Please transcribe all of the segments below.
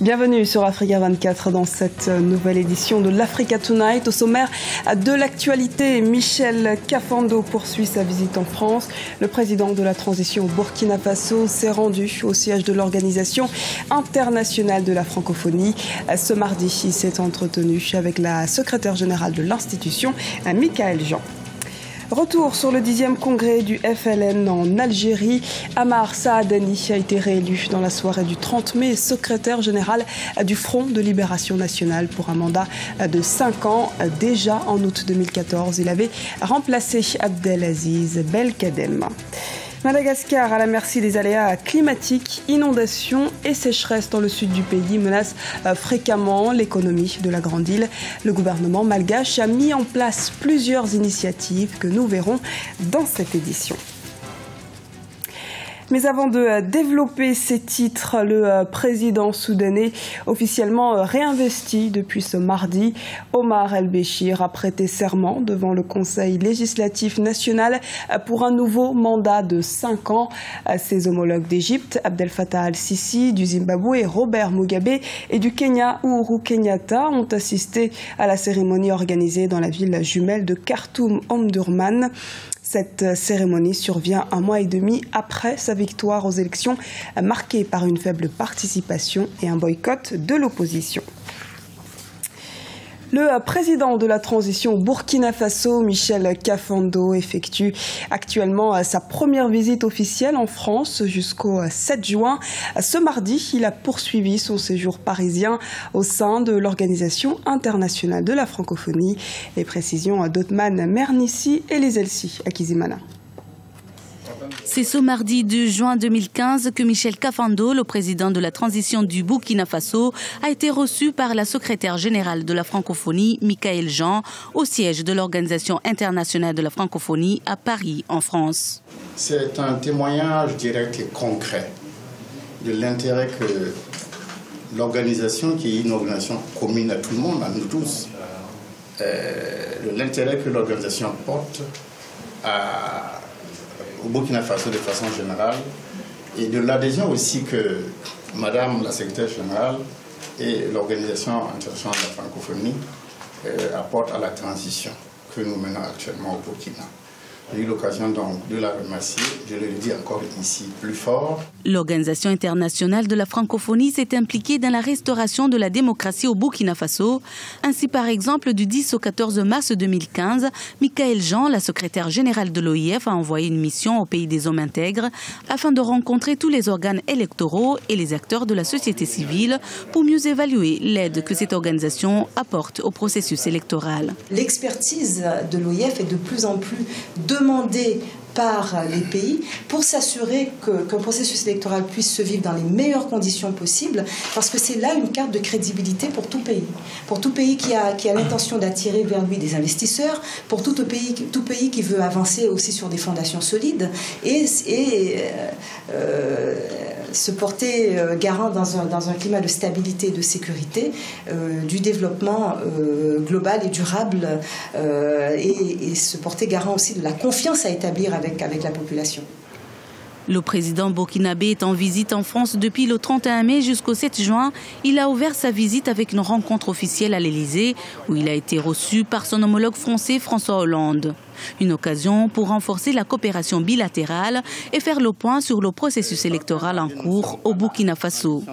Bienvenue sur Africa 24 dans cette nouvelle édition de l'Africa Tonight. Au sommaire de l'actualité, Michel Kafando poursuit sa visite en France. Le président de la transition au Burkina Faso s'est rendu au siège de l'Organisation internationale de la francophonie. Ce mardi, il s'est entretenu avec la secrétaire générale de l'institution, Michaël Jean. Retour sur le 10e congrès du FLN en Algérie. Amar Saadani a été réélu dans la soirée du 30 mai secrétaire général du Front de Libération Nationale pour un mandat de 5 ans. Déjà en août 2014, il avait remplacé Abdelaziz Belkadem. Madagascar, à la merci des aléas climatiques, inondations et sécheresses dans le sud du pays menacent fréquemment l'économie de la grande île. Le gouvernement malgache a mis en place plusieurs initiatives que nous verrons dans cette édition. Mais avant de développer ces titres, le président soudanais officiellement réinvesti depuis ce mardi, Omar El-Béchir, a prêté serment devant le Conseil législatif national pour un nouveau mandat de 5 ans. Ses homologues d'Égypte, Abdel Fattah al-Sisi, du Zimbabwe, Robert Mugabe et du Kenya, Uhuru Kenyatta, ont assisté à la cérémonie organisée dans la ville jumelle de Khartoum Omdurman. Cette cérémonie survient un mois et demi après sa victoire aux élections, marquée par une faible participation et un boycott de l'opposition. Le président de la transition au Burkina Faso, Michel Kafando, effectue actuellement sa première visite officielle en France jusqu'au 7 juin. Ce mardi, il a poursuivi son séjour parisien au sein de l'Organisation internationale de la francophonie. Les précisions d'Othman Mernissi et les Elsi Akizimana. C'est ce mardi 2 juin 2015 que Michel Kafando, le président de la transition du Burkina Faso, a été reçu par la secrétaire générale de la francophonie, Michaël Jean, au siège de l'Organisation internationale de la francophonie à Paris, en France. C'est un témoignage direct et concret de l'intérêt que l'organisation, qui est une organisation commune à tout le monde, à nous tous, de l'intérêt que l'organisation porte au Burkina Faso de façon générale, et de l'adhésion aussi que Madame la secrétaire générale et l'Organisation internationale de la francophonie apportent à la transition que nous menons actuellement au Burkina. J'ai eu l'occasion donc de la remercier, je le dis encore ici plus fort. L'Organisation internationale de la francophonie s'est impliquée dans la restauration de la démocratie au Burkina Faso. Ainsi, par exemple, du 10 au 14 mars 2015, Michaël Jean, la secrétaire générale de l'OIF, a envoyé une mission au pays des hommes intègres afin de rencontrer tous les organes électoraux et les acteurs de la société civile pour mieux évaluer l'aide que cette organisation apporte au processus électoral. L'expertise de l'OIF est de plus en plus demandée par les pays pour s'assurer qu'un processus électoral puisse se vivre dans les meilleures conditions possibles, parce que c'est là une carte de crédibilité pour tout pays qui a l'intention d'attirer vers lui des investisseurs, pour tout pays qui veut avancer aussi sur des fondations solides et se porter garant dans un climat de stabilité et de sécurité, du développement global et durable, et se porter garant aussi de la confiance à établir avec la population. Le président burkinabé est en visite en France depuis le 31 mai jusqu'au 7 juin. Il a ouvert sa visite avec une rencontre officielle à l'Élysée où il a été reçu par son homologue français François Hollande. Une occasion pour renforcer la coopération bilatérale et faire le point sur le processus électoral en cours au Burkina Faso.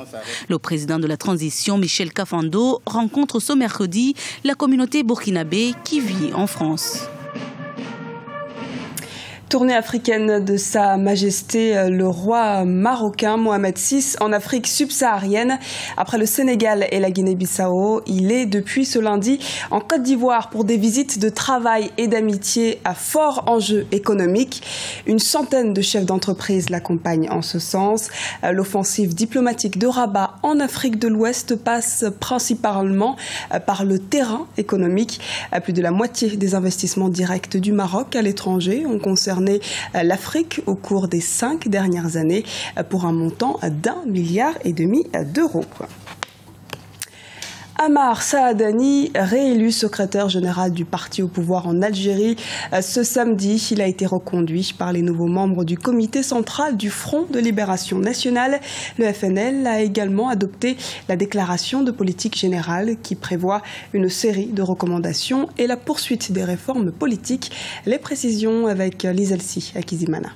Le président de la transition, Michel Kafando, rencontre ce mercredi la communauté burkinabé qui vit en France. Tournée africaine de Sa Majesté le roi marocain Mohamed VI en Afrique subsaharienne. Après le Sénégal et la Guinée-Bissau, il est depuis ce lundi en Côte d'Ivoire pour des visites de travail et d'amitié à fort enjeu économique. Une centaine de chefs d'entreprise l'accompagnent en ce sens. L'offensive diplomatique de Rabat en Afrique de l'Ouest passe principalement par le terrain économique. Plus de la moitié des investissements directs du Maroc à l'étranger ont concerné l'Afrique au cours des 5 dernières années pour un montant d'1,5 milliard d'euros. Ammar Saadani, réélu secrétaire général du parti au pouvoir en Algérie. Ce samedi, il a été reconduit par les nouveaux membres du comité central du Front de Libération Nationale. Le FNL a également adopté la déclaration de politique générale qui prévoit une série de recommandations et la poursuite des réformes politiques. Les précisions avec Lizelsi Akizimana.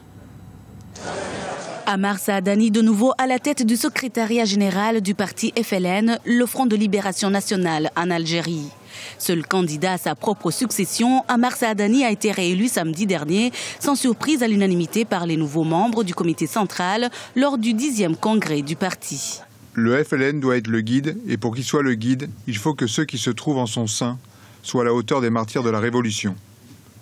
Ammar Saadani, de nouveau à la tête du secrétariat général du parti FLN, le Front de Libération Nationale en Algérie. Seul candidat à sa propre succession, Ammar Saadani a été réélu samedi dernier, sans surprise à l'unanimité par les nouveaux membres du comité central lors du 10e congrès du parti. Le FLN doit être le guide, et pour qu'il soit le guide, il faut que ceux qui se trouvent en son sein soient à la hauteur des martyrs de la Révolution.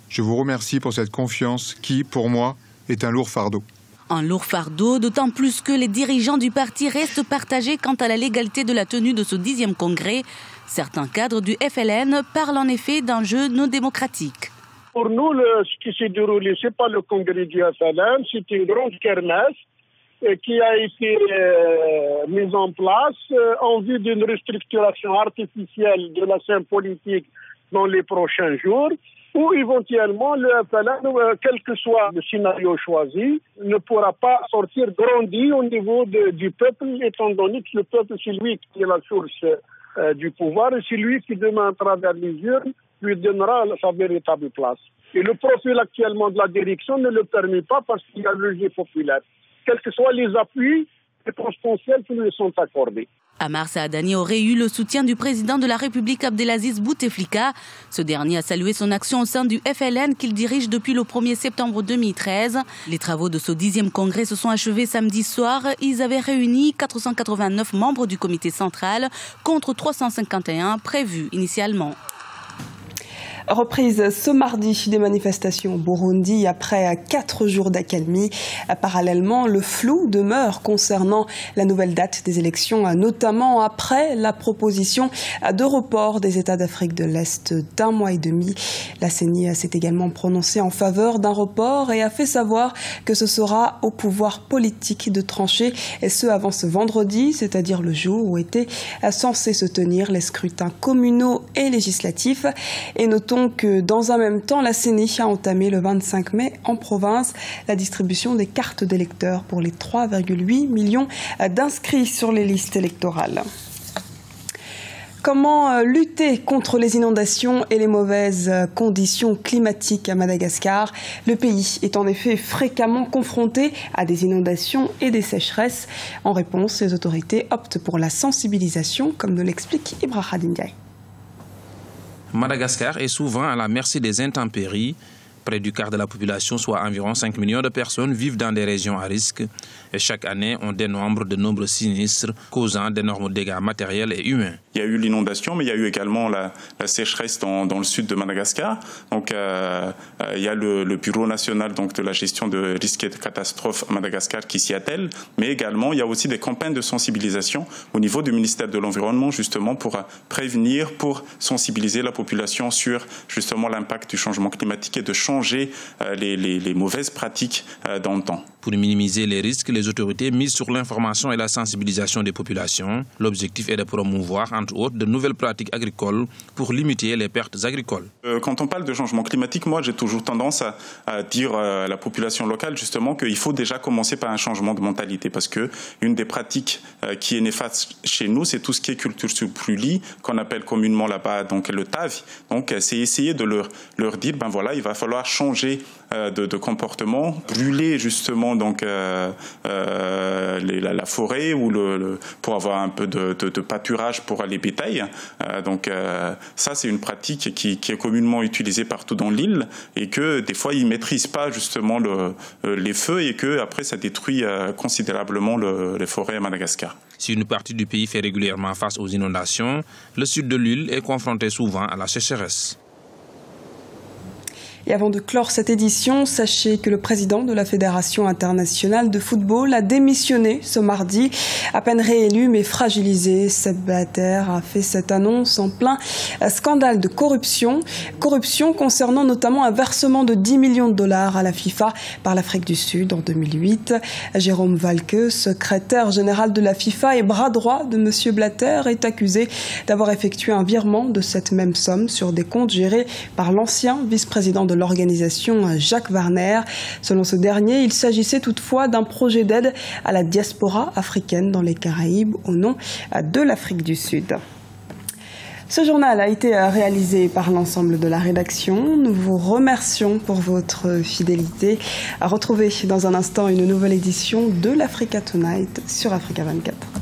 Je vous remercie pour cette confiance qui, pour moi, est un lourd fardeau. Un lourd fardeau, d'autant plus que les dirigeants du parti restent partagés quant à la légalité de la tenue de ce 10e congrès. Certains cadres du FLN parlent en effet d'un jeu non démocratique. Pour nous, ce qui s'est déroulé, ce n'est pas le congrès du FLN, c'est une grande kermesse qui a été mise en place en vue d'une restructuration artificielle de la scène politique dans les prochains jours, ou éventuellement le FLN, quel que soit le scénario choisi, ne pourra pas sortir grandi au niveau du peuple, étant donné que le peuple, c'est lui qui est la source du pouvoir, et c'est lui qui, demain, à travers les urnes, lui donnera sa véritable place. Et le profil actuellement de la direction ne le permet pas parce qu'il y a le jeu populaire, quels que soient les appuis et potentiels qui lui sont accordés. Ammar Saadani aurait eu le soutien du président de la République Abdelaziz Bouteflika. Ce dernier a salué son action au sein du FLN qu'il dirige depuis le 1er septembre 2013. Les travaux de ce 10e congrès se sont achevés samedi soir. Ils avaient réuni 489 membres du comité central contre 351 prévus initialement. Reprise ce mardi des manifestations au Burundi après 4 jours d'accalmie. Parallèlement, le flou demeure concernant la nouvelle date des élections, notamment après la proposition de report des États d'Afrique de l'Est d'1 mois et demi. La CENI s'est également prononcée en faveur d'un report et a fait savoir que ce sera au pouvoir politique de trancher, et ce avant ce vendredi, c'est-à-dire le jour où étaient censés se tenir les scrutins communaux et législatifs. Et notons que dans un même temps, la CENI a entamé le 25 mai en province la distribution des cartes d'électeurs pour les 3,8 millions d'inscrits sur les listes électorales. Comment lutter contre les inondations et les mauvaises conditions climatiques à Madagascar? Le pays est en effet fréquemment confronté à des inondations et des sécheresses. En réponse, les autorités optent pour la sensibilisation, comme nous l'explique Ibrahim Ndiaye. Madagascar est souvent à la merci des intempéries. Près du quart de la population, soit environ 5 millions de personnes, vivent dans des régions à risque. Et chaque année, on dénombre de nombreux sinistres causant d'énormes dégâts matériels et humains. Il y a eu l'inondation, mais il y a eu également la sécheresse dans le sud de Madagascar. Donc, il y a le Bureau national de la gestion de risques et de catastrophes à Madagascar qui s'y attelle. Mais également, il y a aussi des campagnes de sensibilisation au niveau du ministère de l'Environnement, justement pour prévenir, pour sensibiliser la population sur justement l'impact du changement climatique et de changer les mauvaises pratiques dans le temps. Pour minimiser les risques, les autorités misent sur l'information et la sensibilisation des populations. L'objectif est de promouvoir, entre autres, de nouvelles pratiques agricoles pour limiter les pertes agricoles. Quand on parle de changement climatique, moi j'ai toujours tendance à dire à la population locale justement qu'il faut déjà commencer par un changement de mentalité, parce que une des pratiques qui est néfaste chez nous, c'est tout ce qui est culture sur brûlis, qu'on appelle communément là-bas donc le TAVI. Donc c'est essayer de leur dire ben voilà, il va falloir changer de comportement, brûler justement donc la forêt ou pour avoir un peu de pâturage pour les bétails. Donc ça c'est une pratique qui est communément utilisée partout dans l'île, et que des fois ils maîtrisent pas justement les feux, et que après ça détruit considérablement les forêts à Madagascar. Si une partie du pays fait régulièrement face aux inondations, le sud de l'île est confronté souvent à la sécheresse. Et avant de clore cette édition, sachez que le président de la Fédération internationale de football a démissionné ce mardi. À peine réélu mais fragilisé, Sepp Blatter a fait cette annonce en plein scandale de corruption. Corruption concernant notamment un versement de 10 millions de dollars à la FIFA par l'Afrique du Sud en 2008. Jérôme Valcke, secrétaire général de la FIFA et bras droit de M. Blatter, est accusé d'avoir effectué un virement de cette même somme sur des comptes gérés par l'ancien vice-président de l'organisation Jacques Warner. Selon ce dernier, il s'agissait toutefois d'un projet d'aide à la diaspora africaine dans les Caraïbes au nom de l'Afrique du Sud. Ce journal a été réalisé par l'ensemble de la rédaction. Nous vous remercions pour votre fidélité. À retrouver dans un instant une nouvelle édition de l'Africa Tonight sur Africa 24.